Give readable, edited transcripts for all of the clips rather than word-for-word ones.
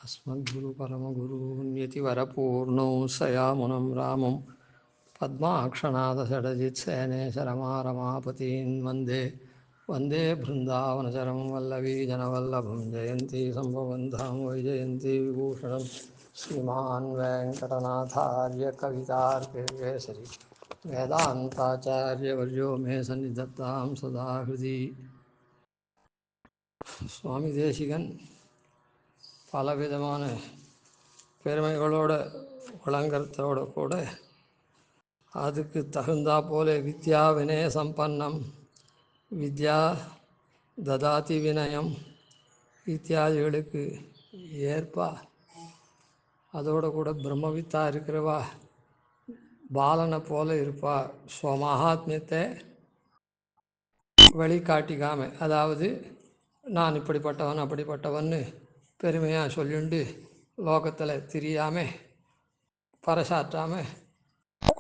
अस्मद्गुरु परमगुरून्यतिवरपूर्णौ सयामुनं रामं पद्माक्षनाथषडजित्सेनेशरमारमापतीन् वन्दे वन्दे बृन्दावनचरं वल्लवीजनवल्लभं जयन्ती सम्भवन्तां वैजयन्ती विभूषणं श्रीमान् वेङ्कटनाथार्य कवितार्केसरी वेदान्ताचार्यवर्यो मे सन्निधत्तां सदा हृदि சுவாமி தேசிகன் பலவிதமான பெருமைகளோட வழங்கறதோட கூட அதுக்கு தகுந்தா போல வித்யா வினய சம்பன்னம் வித்யா ததாதி வினயம் இத்தியாதிகளுக்கு ஏற்பா அதோட கூட பிரம்மவித்தா இருக்கிறவா பாலனை போல இருப்பா ஸ்வமகாத்மியத்தை வெளிக்காட்டிக்காம, அதாவது நான் இப்படிப்பட்டவன் அப்படிப்பட்டவன்னு பெருமையாக சொல்லிண்டு லோகத்தில் திரியாமல் பறைசாற்றாமல்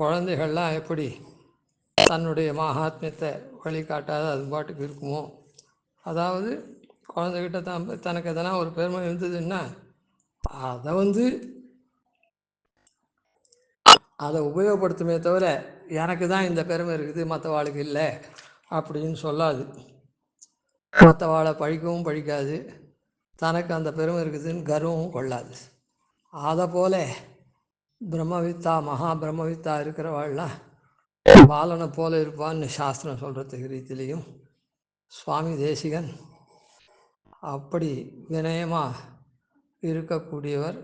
குழந்தைகள்லாம் எப்படி தன்னுடைய மகாத்மியத்தை வழிகாட்டாத அது பாட்டுக்கு இருக்குமோ, அதாவது குழந்தைகிட்ட தனக்கு எதனா ஒரு பெருமை இருந்ததுன்னா அதை உபயோகப்படுத்துமே தவிர எனக்கு தான் இந்த பெருமை இருக்குது மற்றவாளுக்கு இல்லை அப்படின்னு சொல்லாது. மற்றவாளை பழிக்கவும் பழிக்காது, தனக்கு அந்த பெருமை இருக்குதுன்னு கர்வமும் கொள்ளாது. அதை போல பிரம்மவித்தா மகா பிரம்மவித்தா இருக்கிறவாள்லாம் பாலனை போல இருப்பான்னு சாஸ்திரம் சொல்கிறதுக்கு ரீதியிலையும் சுவாமி தேசிகன் அப்படி வினயமாக இருக்கக்கூடியவர்,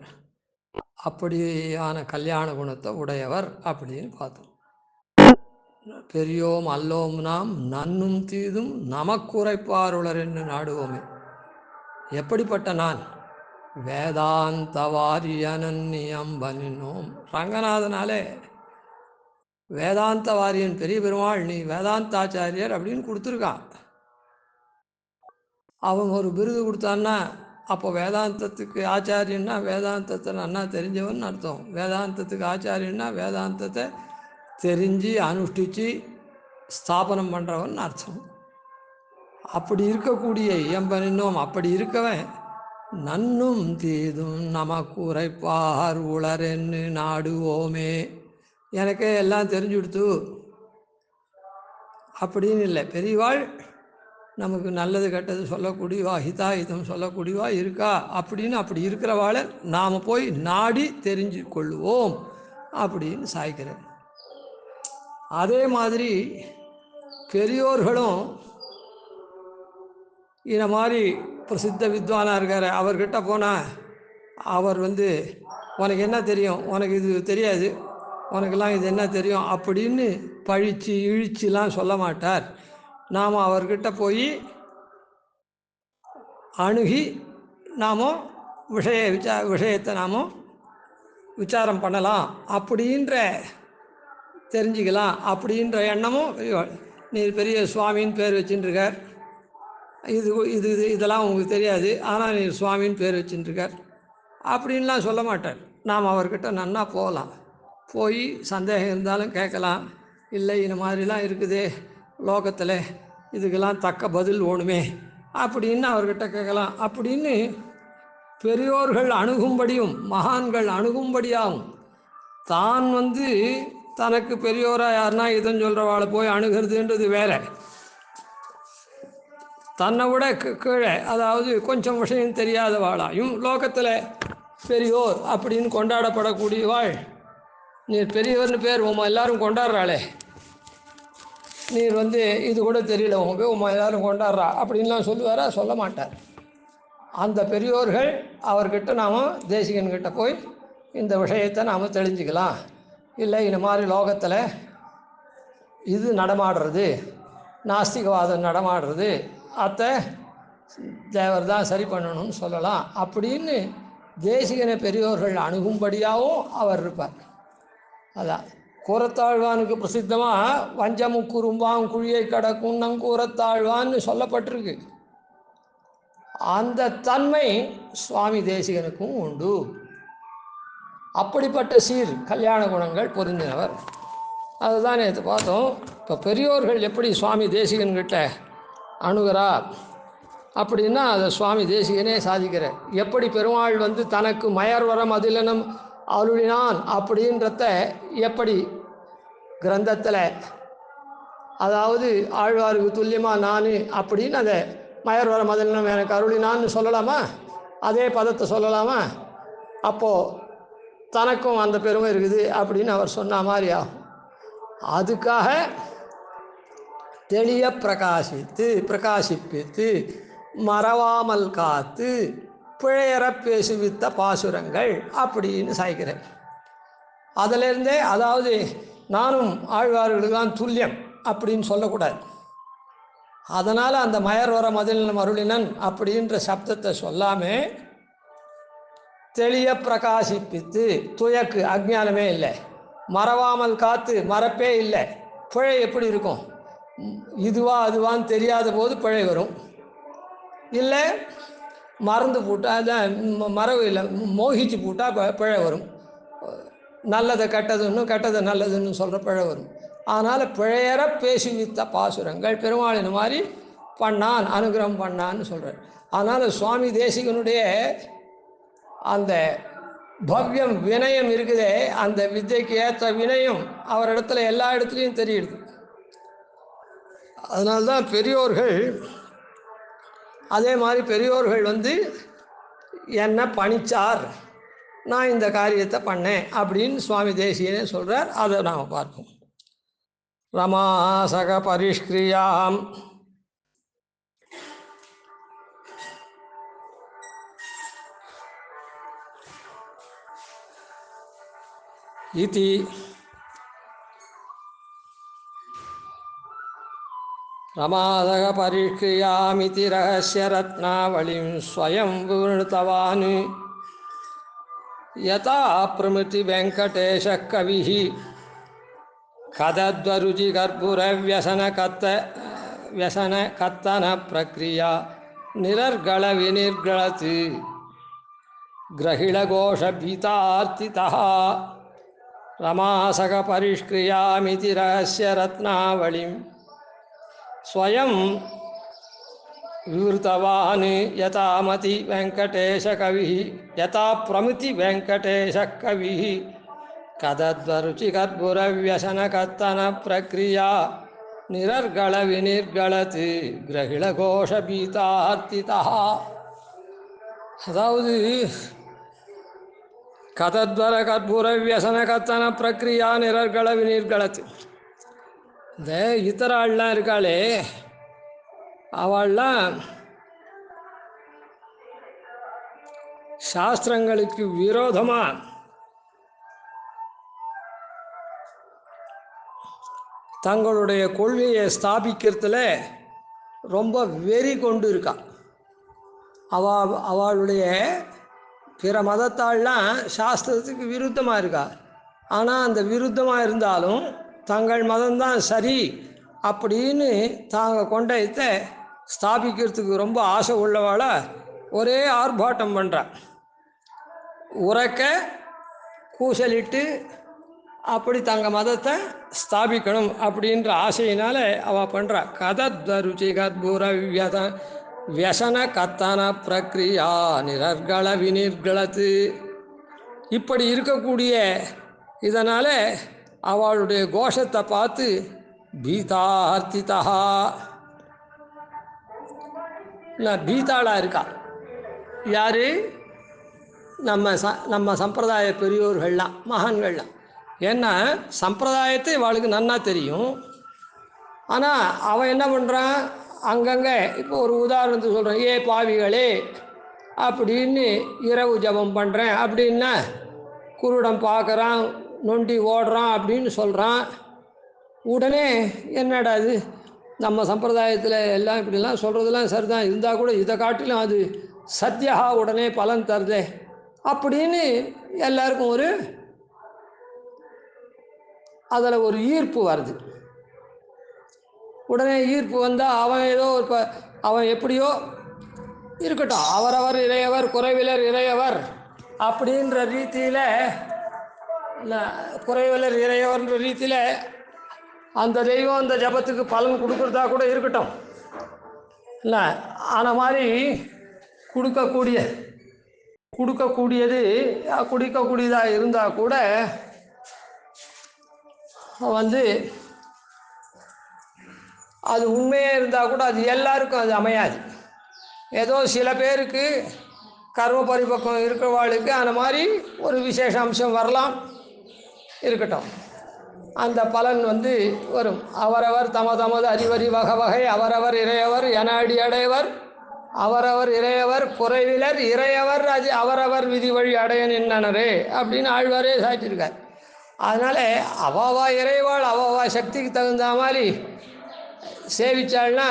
அப்படியான கல்யாண குணத்தை உடையவர் அப்படின்னு பார்த்தோம். பெரியோம் அல்லோம் நாம் நன்னும் தீதும் நமக்குரைப்பாருளர் என்று நாடுவோமே. எப்படிப்பட்ட நான்? வேதாந்த வாரியனன்னியம்பனினோம். ரங்கநாதனாலே வேதாந்த வாரியன் பெரிய பெருமாள், நீ வேதாந்தாச்சாரியர் அப்படின்னு கொடுத்துருக்கான். அவன் ஒரு விருது கொடுத்தான்னா அப்போ வேதாந்தத்துக்கு ஆச்சாரியன்னா வேதாந்தத்தை நன்னா தெரிஞ்சவன் அர்த்தம். வேதாந்தத்துக்கு ஆச்சாரியன்னா வேதாந்தத்தை தெரிஞ்சு அனுஷ்டித்து ஸ்தாபனம் பண்ணுறவன் அர்த்தம். அப்படி இருக்கக்கூடிய இயம்பனினோம், அப்படி இருக்கவன் நன்னும் தீதும் நமக்கு உரைப்பார் உளரென்னு நாடுவோமே. எனக்கே எல்லாம் தெரிஞ்சுடுத்து அப்படின்னு இல்லை, பெரியவாள் நமக்கு நல்லது கெட்டது சொல்லக்கூடியவா, ஹிதாஹிதம் சொல்லக்கூடியவா இருக்கா அப்படின்னு அப்படி இருக்கிறவாளை நாம் போய் நாடி தெரிஞ்சு கொள்ளுவோம் அப்படின்னு சாய்க்கிறேன். அதே மாதிரி பெரியோர்களும் இந்த மாதிரி பிரசித்த வித்வானாக இருக்கார், அவர்கிட்ட போனால் அவர் உனக்கு என்ன தெரியும், உனக்கு இது தெரியாது, உனக்கெல்லாம் இது என்ன தெரியும் அப்படின்னு பழித்து இழிச்சுலாம் சொல்ல மாட்டார். நாம் அவர்கிட்ட போய் அணுகி நாம் விஷயத்தை நாம் விசாரம் பண்ணலாம், அப்படின்ற தெரிஞ்சுக்கலாம் அப்படின்ற எண்ணமும். நீ பெரிய சுவாமின்னு பேர் வச்சுட்டுருக்கார், இதெல்லாம் உங்களுக்கு தெரியாது, ஆனால் நீ சுவாமின்னு பேர் வச்சுட்டுருக்கார் அப்படின்லாம் சொல்ல மாட்டார். நாம் அவர்கிட்ட நன்னா போகலாம், போய் சந்தேகம் இருந்தாலும் கேட்கலாம். இல்லை இந்த மாதிரிலாம் இருக்குது லோகத்தில், இதுக்கெல்லாம் தக்க பதில் ஓணுமே அப்படின்னு அவர்கிட்ட கேட்கலாம். அப்படின்னு பெரியோர்கள் அணுகும்படியும் மகான்கள் அணுகும்படியாகும். தான் தனக்கு பெரியோராக யாருன்னா இதன்னு சொல்கிறவாளை போய் அணுகிறதுன்றது வேற. தன்னை விட கீழே, அதாவது கொஞ்சம் விஷயம் தெரியாதவாளாயும் லோகத்தில் பெரியோர் அப்படின்னு கொண்டாடப்படக்கூடியவாள். நீர் பெரியவர்னு பேர் எல்லாரும் கொண்டாடுறாளே, நீர் இது கூட தெரியல உங்களுக்கு, எல்லாரும் கொண்டாடுறா அப்படின்லாம் சொல்லுவாரா? சொல்ல மாட்டார். அந்த பெரியோர்கள் அவர்கிட்ட நாம் தேசிகன்கிட்ட போய் இந்த விஷயத்தை நாம் தெளிஞ்சிக்கலாம். இல்லை இந்த மாதிரி லோகத்தில் இது நடமாடுறது, நாஸ்திகவாதம் நடமாடுறது, அத்தை தேவர் தான் சரி பண்ணணும்னு சொல்லலாம் அப்படின்னு தேசிகனை பெரியோர்கள் அணுகும்படியாகவும் அவர் இருப்பார். அதான் கூரத்தாழ்வானுக்கு பிரசித்தமாக வஞ்சமுக்குறும்பாம் குழியை கடக்கும் நங்கூரத்தாழ்வான்னு சொல்லப்பட்டிருக்கு. அந்த தன்மை சுவாமி தேசிகனுக்கும் உண்டு. அப்படிப்பட்ட சீர் கல்யாண குணங்கள் பொருந்தினவர். அதுதான் நேற்று பார்த்தோம். இப்போ பெரியோர்கள் எப்படி சுவாமி தேசிகன்கிட்ட அணுகிறா அப்படின்னா அதை சுவாமி தேசிகனே சாதிக்கிறார். எப்படி பெருமாள் தனக்கு மயர்வரம் அதிலனம் அருளினான் அப்படின்றத எப்படி கிரந்தத்தில், அதாவது ஆழ்வாருக்கு துல்லியமாக நான் அப்படின்னு அதை மயர்வரம் அதிலனம் எனக்கு அருளினான்னு சொல்லலாமா? அதே பதத்தை சொல்லலாமா? அப்போது தனக்கும் அந்த பெருமை இருக்குது அப்படின்னு அவர் சொன்ன மாதிரி ஆகும். அதுக்காக தெளிய பிரகாசிப்பித்து மறவாமல் காத்து பிழையற பேசுவித்த பாசுரங்கள் அப்படின்னு சாய்க்கிறேன். அதிலிருந்தே, அதாவது நானும் ஆழ்வார்களுக்கு தான் துல்லியம் அப்படின்னு சொல்லக்கூடாது. அதனால் அந்த மயர்வர மதில் அருளினன் அப்படின்ற சப்தத்தை சொல்லாமல் தெளிய பிரகாசிப்பித்து, துயக்கு அஜ்ஞானமே இல்லை, மறவாமல் காத்து மறப்பே இல்லை. பிழை எப்படி இருக்கும்? இதுவா அதுவான்னு தெரியாத போது பிழை வரும். இல்லை மறந்து போட்டால் தான் மறவு இல்லை, மோகிச்சு போட்டால் பிழை வரும். நல்லதை கெட்டதுன்னு கெட்டதை நல்லதுன்னு சொல்கிற பிழை வரும். அதனால் பிழையற பேசுவித்த பாசுரங்கள் பெருமாளின் மாதிரி பண்ணான், அனுகிரகம் பண்ணான்னு சொல்கிறார். அதனால் சுவாமி தேசிகனுடைய அந்த பவ்யம் வினயம் இருக்குதே, அந்த வித்தைக்கு ஏற்ற வினயம் அவரிடத்துல எல்லா இடத்துலையும் தெரியுது. அதனால்தான் பெரியோர்கள், அதே மாதிரி பெரியோர்கள் என்ன பணிச்சார், நான் இந்த காரியத்தை பண்ணேன் அப்படின்னு சுவாமி தேசிகனே சொல்கிறார். அதை நாம் பார்ப்போம். ரமாசக பரிஷ்கிரியாம் இதி ரமாதக பரிஷ்கிரியாமிதி ரகஸ்ய ரத்னாவளிம் ஸ்வயம் விவృతவான் யதா பிரமிருதி வெங்கடேஷ கவிः கதத்வருச்சி கற்பூர व्यसन கத்தன பிரக்ரியா நிரர்கள விநிர்களத் கிரகிளகோஷ பீதார்த்திதः ரமாசக பரிஷ்கிரியாமிதி ரகஸ்ய ரத்னாவளிம் ஸ்வயம் விவృతவான் யதாமதி வெங்கடேஷ கவிः யதா பிரமிருதி வெங்கடேஷ கவிः கதத்வருச்சி கற்பூர व्यसन கத்தன பிரக்ரியா நிரர்கள விநிர்களத் கிரகிளகோஷ பீதார்த்திதः. அதாவது கதத்வர கற்பூர व्यसन கத்தன பிரக்ரியா நிரர்கள விநிர்களத். இந்த இத்தராள்லாம் இருக்காளே, அவள்லாம் சாஸ்திரங்களுக்கு விரோதமாக தங்களுடைய கொள்கையை ஸ்தாபிக்கிறதுல ரொம்ப வெறி கொண்டு இருக்கா. அவளுடைய பிற மதத்தாள்லாம் சாஸ்திரத்துக்கு விருத்தமாக இருக்கா. ஆனால் அந்த விருத்தமாக இருந்தாலும் தங்கள் மதம்தான் சரி அப்படின்னு தாங்க கொண்டத்தை ஸ்தாபிக்கிறதுக்கு ரொம்ப ஆசை உள்ளவாள ஒரே ஆர்ப்பாட்டம் பண்ணுறா. உறக்க கூசலிட்டு அப்படி தங்க மதத்தை ஸ்தாபிக்கணும் அப்படின்ற ஆசையினால அவள் பண்ணுறா. கதத்வருச்சி கற்பூர व्यसन கத்தன பிரக்ரியா நிரர்கள விநிர்களத்து. இப்படி இருக்கக்கூடிய இதனால் அவளுடைய கோஷத்தை பார்த்து பீதார்த்திதா, பீதாளாக இருக்கா. யார்? நம்ம சம்பிரதாய பெரியோர்கள்லாம், மகான்கள்லாம். ஏன்னா சம்பிரதாயத்தை இவளுக்கு நன்னா தெரியும். ஆனால் அவன் என்ன பண்ணுறான், அங்கங்கே இப்போ ஒரு உதாரணத்துக்கு சொல்கிறேன், ஏ பாவிகளே அப்படின்னு இரவு ஜபம் பண்ணுறேன் அப்படின்னா குருடம் பார்க்குறான், நொண்டி ஓடுறான் அப்படின்னு சொல்கிறான். உடனே என்னடா இது, நம்ம சம்பிரதாயத்தில் எல்லாம் இப்படிலாம் சொல்கிறதுலாம் சரிதான், இருந்தால் கூட இதை காட்டிலும் அது சத்தியா உடனே பலன் தருதே அப்படின்னு எல்லாருக்கும் ஒரு அதில் ஒரு ஈர்ப்பு வருது. உடனே ஈர்ப்பு வந்தால் அவன் ஏதோ அவன் எப்படியோ இருக்கட்டும், அவரவர் இறையவர் குறைவிலர் இறையவர் அப்படின்ற ரீதியில், குறைவிலர் இறையவர்ன்ற ரீதியில் அந்த தெய்வம் அந்த ஜபத்துக்கு பலன் கொடுக்குறதா கூட இருக்கட்டும். இல்லை ஆன மாதிரி கொடுக்கக்கூடிய கொடுக்கக்கூடியது குடிக்கக்கூடியதாக இருந்தால் கூட வந்து அது உண்மையாக இருந்தால் கூட அது எல்லாருக்கும் அது அமையாது. ஏதோ சில பேருக்கு கர்ம பரிபக்கம் இருக்கிறவாளுக்கு அந்த மாதிரி ஒரு விசேஷ அம்சம் வரலாம், இருக்கட்டும். அந்த பலன் வந்து வரும். அவரவர் தமது அறிவறி வகை வகை அவரவர் இறையவர் என அடி அடையவர் அவரவர் இறையவர் குறைவிலர் இறையவர் அது அவரவர் விதி வழி அடைய நின்றனரே அப்படின்னு ஆழ்வாரே சாய்ச்சிருக்கார். அதனால் அவாவா இறைவாள் அவாவா சக்திக்கு தகுந்த மாதிரி சேவிச்சாள்னா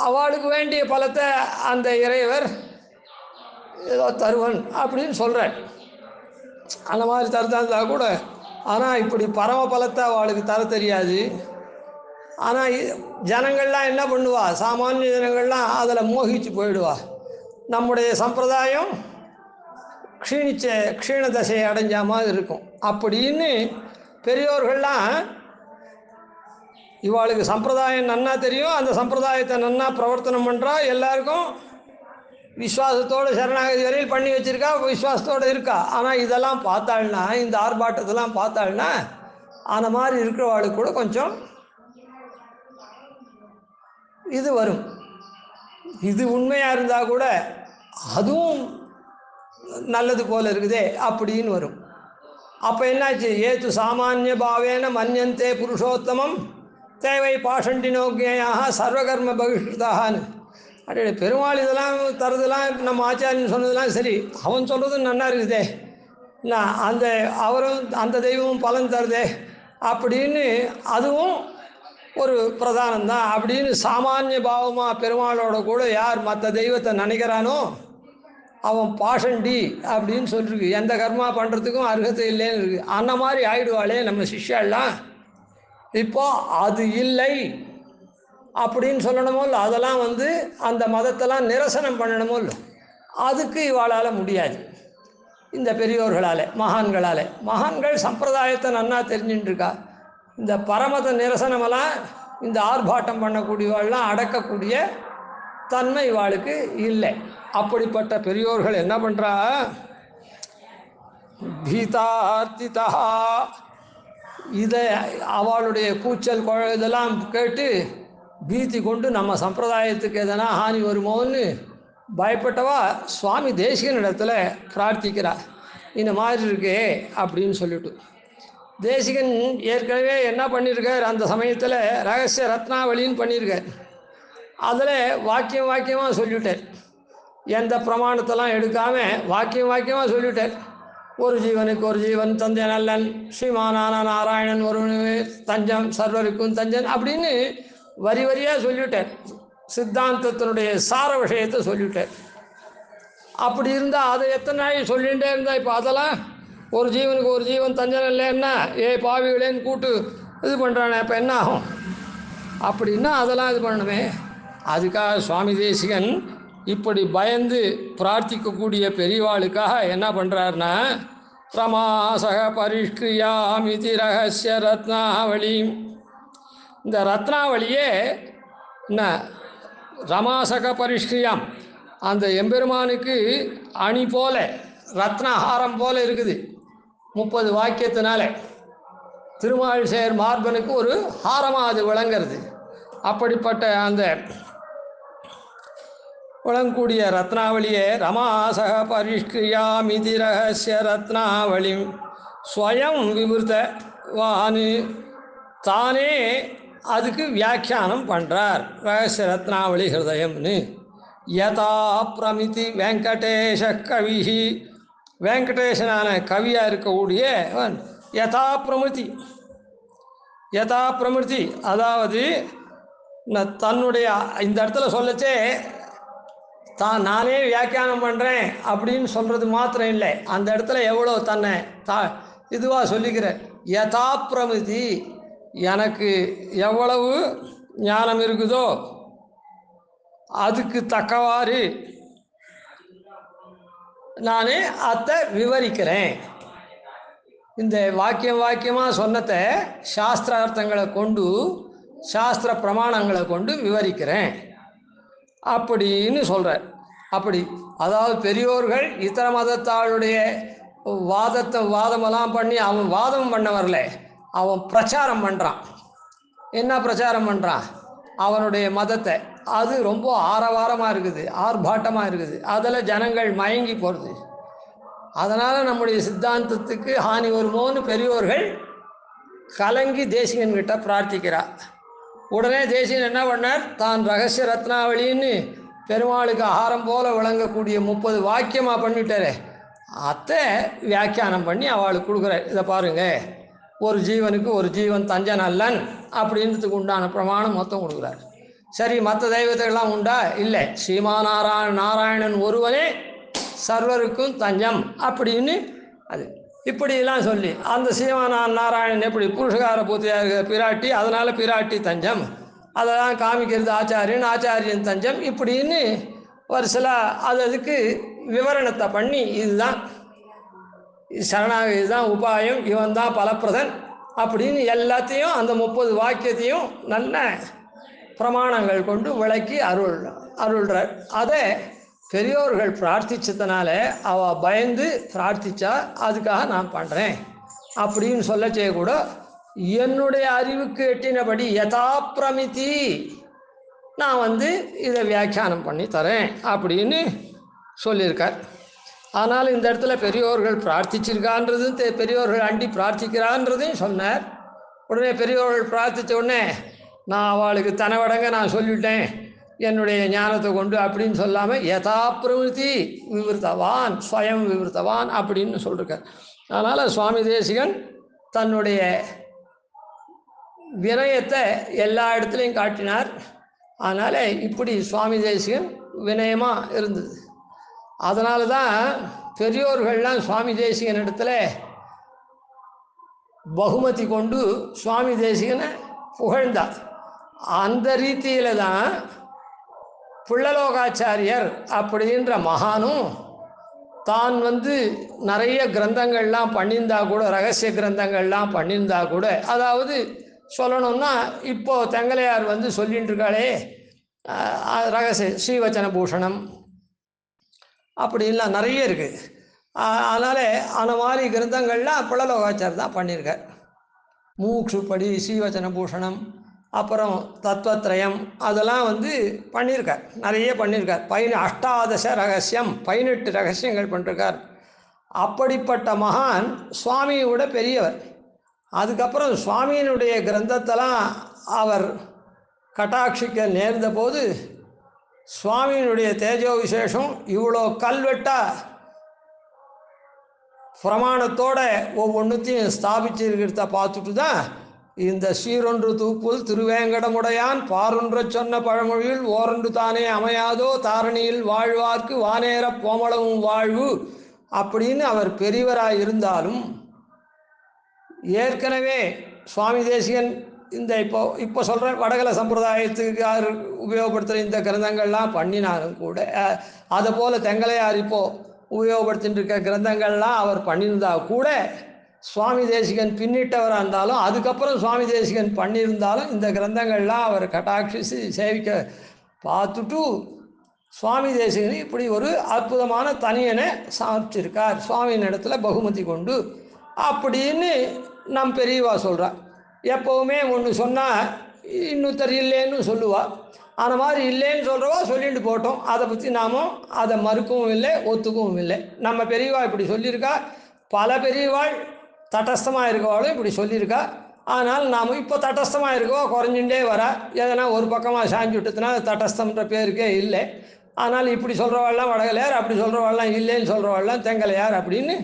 அவளுக்கு வேண்டிய பலத்தை அந்த இறைவர் ஏதோ தருவன் அப்படின்னு சொல்கிறார். அந்த மாதிரி தருதா கூட, ஆனால் இப்படி பரம பலத்தை அவளுக்கு தர தெரியாது. ஆனால் ஜனங்கள்லாம் என்ன பண்ணுவா, சாமானிய ஜனங்கள்லாம் அதில் மோகிச்சு போயிடுவா. நம்முடைய சம்பிரதாயம் க்ஷீண தசையை அடைஞ்ச மாதிரி இருக்கும் அப்படின்னு பெரியோர்கள்லாம் இவாளுக்கு சம்பிரதாயம் நன்னா தெரியும், அந்த சம்பிரதாயத்தை நன்னா பிரவர்த்தனம் பண்ணுறா, எல்லாருக்கும் விஸ்வாசத்தோடு சரணாகதி வரையில் பண்ணி வச்சுருக்கா, விஸ்வாசத்தோடு இருக்கா. ஆனால் இதெல்லாம் பார்த்தாள்னா, இந்த ஆர்ப்பாட்டத்தெல்லாம் பார்த்தாள்னா அந்த மாதிரி இருக்கிறவாளுக்கு கூட கொஞ்சம் இது வரும். இது உண்மையாக இருந்தால் கூட அதுவும் நல்லது போல் இருக்குதே அப்படின்னு வரும். அப்போ என்னாச்சு, ஏத்து சாமானிய பாவேன மன்யந்தே புருஷோத்தமம் தேவை பாஷண்டினோக்கியாக சர்வகர்ம பகிஷ்கிருதான்னு. அப்படியே பெருமாள் இதெல்லாம் தரதெல்லாம் நம்ம ஆச்சாரியன் சொன்னதெல்லாம் சரி, அவன் சொல்கிறதும் நல்லா இருக்குதே, நான் அந்த அவரும் அந்த தெய்வமும் பலன் தருதே அப்படின்னு அதுவும் ஒரு பிரதானம்தான் அப்படின்னு சாமானிய பாவமாக பெருமாளோட கூட யார் மற்ற தெய்வத்தை நினைக்கிறானோ அவன் பாஷண்டி அப்படின்னு சொல்லிருக்கு. எந்த கர்மா பண்ணுறதுக்கும் அருகத்தை இல்லைன்னு இருக்குது. அந்த மாதிரி ஆயிடுவாளே நம்ம சிஷ்யாலாம். இப்போ அது இல்லை அப்படின்னு சொல்லணுமோ இல்லை, அதெல்லாம் வந்து அந்த மதத்தெல்லாம் நிரசனம் பண்ணணுமோ இல்லை, அதுக்கு இவாளால் முடியாது. இந்த பெரியோர்களால் மகான்களால், மகான்கள் சம்பிரதாயத்தை நன்னா தெரிஞ்சுட்டுருக்கா. இந்த பரமத நிரசனமெல்லாம் இந்த ஆர்ப்பாட்டம் பண்ணக்கூடியவாள்லாம் அடக்கக்கூடிய தன்மை இவாளுக்கு இல்லை. அப்படிப்பட்ட பெரியோர்கள் என்ன பண்ணுறா, பீதார்த்திதா இதை அவளுடைய கூச்சல் இதெல்லாம் கேட்டு பீதி கொண்டு நம்ம சம்பிரதாயத்துக்கு எதனா ஹானி வருமோன்னு பயப்பட்டவா சுவாமி தேசிகன் இடத்துல பிரார்த்திக்கிறா, இந்த மாதிரி இருக்கே அப்படின்னு சொல்லிட்டு. தேசிகன் ஏற்கனவே என்ன பண்ணியிருக்கார், அந்த சமயத்தில் ரகசிய ரத்னாவளின்னு பண்ணியிருக்கார். அதில் வாக்கியமாக சொல்லிவிட்டார். எந்த பிரமாணத்தெல்லாம் எடுக்காமல் வாக்கியமாக சொல்லிவிட்டார். ஒரு ஜீவனுக்கு ஒரு ஜீவன் தந்தை நல்லன் ஸ்ரீமானான நாராயணன் ஒரு தஞ்சம் சர்வருக்கும் தஞ்சன் அப்படின்னு வரி வரியாக சொல்லிவிட்டார். சித்தாந்தத்தினுடைய சார விஷயத்தை சொல்லிவிட்டார். அப்படி இருந்தால் அதை எத்தனை நாள் சொல்லிகிட்டே இருந்தால் இப்போ அதெல்லாம் ஒரு ஜீவனுக்கு ஒரு ஜீவன் தஞ்சன் இல்லைன்னா பாவிகளேன்னு கூட்டு இது பண்ணுறானே, இப்போ என்ன ஆகும் அப்படின்னா அதெல்லாம் இது பண்ணணுமே. அதுக்காக சுவாமி தேசிகன் இப்படி பயந்து பிரார்த்திக்கக்கூடிய பெரியவாளுக்காக என்ன பண்ணுறாருன்னா, ரமாசக பரிஷ்கிரியாமிதி ரகசிய ரத்னாவளி. இந்த ரத்னாவளியே என்ன, ரமாசக பரிஷ்கிரியாம் அந்த எம்பெருமானுக்கு அணி போல ரத்னஹாரம் போல இருக்குது. 30 வாக்கியத்தினால திருமால் சேர் மார்பனுக்கு ஒரு ஹாரமாக அது விளங்கிறது. அப்படிப்பட்ட அந்த விளங்கக்கூடிய ரத்னாவளியே ரமாசக பரிஷ்கிரியாமிதி ரகசிய ரத்னாவளி ஸ்வயம் விவருத்த வானு தானே அதுக்கு வியாக்கியானம் பண்ணுறார். ரகசிய ரத்னாவளி ஹிருதயம்னு யதா பிரமிதி வெங்கடேஷ கவி, வெங்கடேசனான கவியாக இருக்கக்கூடிய யதா பிரமிருதி அதாவது தன்னுடைய இந்த இடத்துல சொல்லச்சே நானே வியாக்கியானம் பண்ணுறேன் அப்படின்னு சொல்கிறது மாத்திரம் இல்லை, அந்த இடத்துல எவ்வளோ தன்னை இதுவாக சொல்லிக்கிற யதா பிரமிருதி, எனக்கு எவ்வளவு ஞானம் இருக்குதோ அதுக்கு தக்கவாறு நான் அதை விவரிக்கிறேன். இந்த வாக்கியமாக சொன்னதை சாஸ்திரார்த்தங்களை கொண்டு சாஸ்திர பிரமாணங்களை கொண்டு விவரிக்கிறேன் அப்படின்னு சொல்கிறார். அப்படி அதாவது பெரியோர்கள் இத்தர மதத்தாளுடைய வாதமெல்லாம் பண்ணி அவன் வாதம் பண்ண வரல, அவன் பிரச்சாரம் பண்ணுறான். என்ன பிரச்சாரம் பண்ணுறான்? அவனுடைய மதத்தை. அது ரொம்ப ஆரவாரமாக இருக்குது, ஆர்ப்பாட்டமாக இருக்குது, அதில் ஜனங்கள் மயங்கி போகிறது. அதனால் நம்முடைய சித்தாந்தத்துக்கு ஹானி வருமோன்னு பெரியோர்கள் கலங்கி தேசிகன்கிட்ட பிரார்த்திக்கிறார். உடனே தேசிகன் என்ன பண்ணார்? தான் ரகசிய ரத்னாவளின்னு பெருமாளுக்கு ஆகாரம் போல விளங்கக்கூடிய 30 வாக்கியமாக பண்ணிட்டாரே, அதை வியாக்கியானம் பண்ணி அவளுக்கு கொடுக்குறார். இதை பாருங்கள், ஒரு ஜீவனுக்கு ஒரு ஜீவன் தஞ்சன் அல்லன் அப்படின்றதுக்கு உண்டான பிரமாணம் மொத்தம் கொடுக்குறார். சரி, மற்ற தெய்வத்தைகள்லாம் உண்டா? இல்லை, நாராயணன் ஒருவனே சர்வருக்கும் தஞ்சம் அப்படின்னு அது இப்படிலாம் சொல்லி அந்த நாராயணன் எப்படி புருஷகார பூத்தியாக பிராட்டி, அதனால் பிராட்டி தஞ்சம், அதெல்லாம் காமிக்கிறது ஆச்சாரியன் தஞ்சம் இப்படின்னு ஒரு சில அதுக்கு விவரணத்தை பண்ணி இதுதான் சரணாகதி தான் உபாயம், இவன் தான் பலப்பிரதன் அப்படின்னு எல்லாத்தையும் அந்த 30 வாக்கியத்தையும் நல்ல பிரமாணங்கள் கொண்டு விளக்கி அருள்றார். அதை பெரியோர்கள் பிரார்த்திச்சதுனால அவள் பயந்து பிரார்த்திச்சா, அதுக்காக நான் பண்ணுறேன் அப்படின்னு சொல்ல செய்யக்கூட என்னுடைய அறிவுக்கு எட்டினபடி யதாப்பிரமிதி நான் இதை வியாக்கியானம் பண்ணி தரேன் அப்படின்னு சொல்லியிருக்கார். ஆனால் இந்த இடத்துல பெரியோர்கள் பிரார்த்திச்சிருக்கான்றதும் பெரியோர்கள் அண்டி பிரார்த்திக்கிறான்றதையும் சொன்னார். உடனே பெரியோர்கள் பிரார்த்தித்த உடனே நான் அவளுக்கு தனவடங்க நான் சொல்லிவிட்டேன் என்னுடைய ஞானத்தை கொண்டு அப்படின்னு சொல்லாமல் யதாப்பிரமிதி விவருத்தவான் ஸ்வயம் விவருத்தவான் அப்படின்னு சொல்லியிருக்கார். அதனால் சுவாமி தேசிகன் தன்னுடைய வினயத்தை எல்லா இடத்துலையும் காட்டினார். அதனால் இப்படி சுவாமி தேசிகன் வினயமாக இருந்தது. அதனால தான் பெரியோர்கள்லாம் சுவாமி தேசிகன் இடத்துல பகுமதி கொண்டு சுவாமி தேசிகனை புகழ்ந்தார். அந்த ரீதியில் தான் புள்ளலோகாச்சாரியர் அப்படின்ற மகானும் தான் நிறைய கிரந்தங்கள்லாம் பண்ணியிருந்தா கூட, ரகசிய கிரந்தங்கள்லாம் பண்ணியிருந்தா கூட, அதாவது சொல்லணும்னா இப்போது தெங்கலையார் சொல்லிட்டு இருக்காளே ரகசிய ஸ்ரீவச்சன பூஷணம் அப்படின்லாம் நிறைய இருக்குது. அதனால் அந்த மாதிரி கிரந்தங்கள்லாம் புள்ளலோகாச்சாரியர் தான் பண்ணியிருக்கார். மூக்ஷுப்படி, ஸ்ரீவச்சன பூஷணம், அப்புறம் தத்துவத்ரயம், அதெல்லாம் பண்ணியிருக்கார், நிறைய பண்ணியிருக்கார். 18 ரகசியம், 18 ரகசியங்கள் பண்ணிருக்கார். அப்படிப்பட்ட மகான் சுவாமியோட பெரியவர். அதுக்கப்புறம் சுவாமியினுடைய கிரந்தத்தெல்லாம் அவர் கட்டாட்சிக்க நேர்ந்த போது சுவாமியினுடைய தேஜோ விசேஷம் இவ்வளோ கல்வெட்டாக பிரமாணத்தோட ஒவ்வொன்றுத்தையும் ஸ்தாபிச்சிருக்கிறத பார்த்துட்டு தான் இந்த சீரொன்று தூப்புல் திருவேங்கடமுடையான் பாரொன்ற சொன்ன பழமொழியில் ஓரொன்று தானே அமையாதோ தாரணியில் வாழ்வார்க்கு வானேற போமளவும் வாழ்வு அப்படின்னு அவர் பெரியவராக இருந்தாலும் ஏற்கனவே சுவாமி தேசிகன் இந்த இப்போ சொல்கிற வடகல சம்பிரதாயத்துக்கு உபயோகப்படுத்துகிற இந்த கிரந்தங்கள்லாம் பண்ணினாலும் கூட, அதை போல் தெங்கலையார் இப்போது உபயோகப்படுத்திட்டு இருக்க கிரந்தங்கள்லாம் அவர் பண்ணியிருந்தா கூட, சுவாமி தேசிகன் பின்னிட்டவராக இருந்தாலும் அதுக்கப்புறம் சுவாமி தேசிகன் பண்ணியிருந்தாலும் இந்த கிரந்தங்கள்லாம் அவர் கட்டாட்சி சேவிக்க பார்த்துட்டு சுவாமி தேசிகன் இப்படி ஒரு அற்புதமான தனியனை சாப்பிச்சிருக்கார் சுவாமியின் இடத்துல பகுமதி கொண்டு அப்படின்னு நம் பெரியவா சொல்கிறார். எப்போவுமே ஒன்று சொன்னால் இன்னொருத்தர் இல்லைன்னு சொல்லுவாள். அந்த மாதிரி இல்லைன்னு சொல்கிறவா சொல்லிட்டு போட்டோம், அதை பற்றி நாமும் அதை மறுக்கவும் இல்லை ஒத்துக்கவும் இல்லை. நம்ம பெரியவா இப்படி சொல்லியிருக்கா, பல பெரியவாள் தட்டஸ்தமாக இருக்கவாளும் இப்படி சொல்லியிருக்கா. ஆனால் நாம் இப்போ தட்டஸ்தமாக இருக்கவோ குறைஞ்சுட்டே வர, எதனா ஒரு பக்கமாக சாஞ்சு விட்டதுனா தட்டஸ்தம்ன்ற பேருக்கே இல்லை. ஆனால் இப்படி சொல்கிறவாள்லாம் வடகலையார், அப்படி சொல்கிறவாள்லாம் இல்லைன்னு சொல்கிறவாள்லாம் தெங்கலையார் அப்படின்னு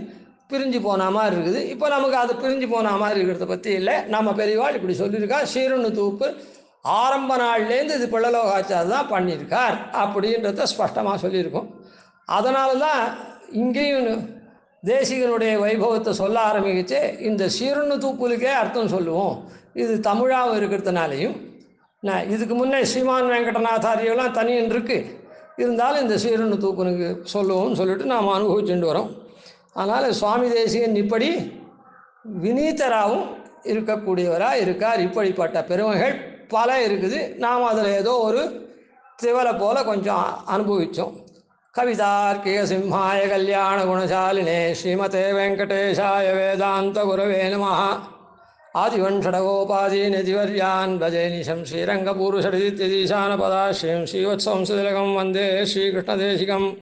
பிரிஞ்சு போன மாதிரி இருக்குது. இப்போ நமக்கு அது பிரிஞ்சு போன மாதிரி இருக்கிறத பற்றி இல்லை. நம்ம பெரியவாள் இப்படி சொல்லியிருக்கா, சீரொன்று தூப்பு ஆரம்ப நாள்லேருந்து இது புள்ளலோகாச்சாரியர் தான் பண்ணியிருக்கார் அப்படின்றத ஸ்பஷ்டமாக சொல்லியிருக்கோம். அதனால தான் இங்கேயும் தேசிகனுடைய வைபவத்தை சொல்ல ஆரம்பிச்சு இந்த சீரொன்று தூப்புலுக்கே அர்த்தம் சொல்லுவோம். இது தமிழாகவும் இருக்கிறதுனாலையும் இதுக்கு முன்னே ஸ்ரீமான் வெங்கடநாதாரியெல்லாம் தனியன் இருக்குது, இருந்தாலும் இந்த சீரொன்று தூப்புனுக்கு சொல்லுவோம்னு சொல்லிட்டு நாம் அனுபவிச்சுட்டு வரோம். அதனால் சுவாமி தேசிகன் இப்படி வினீதராகவும் இருக்கக்கூடியவராக இருக்கார். இப்படிப்பட்ட பெருமைகள் பல இருக்குது. நாம் அதில் ஏதோ ஒரு திவலை போல் கொஞ்சம் அனுபவித்தோம். கவிதார்க்கிக சிம்ஹாய கல்யாண குணசாலினே ஸ்ரீமதே வெங்கடேஷாய வேதாந்த குரவே நமः. ஆதிவன்ஷடகோபாதீனதிவர்யான் பஜேனிஷம் ஸ்ரீரங்கபூருஷடீத்யதீசானபதாஸ்ரீம் ஸ்ரீவத்சம்சுதிலகம் வந்தே ஸ்ரீகிருஷ்ணதேசிகம்.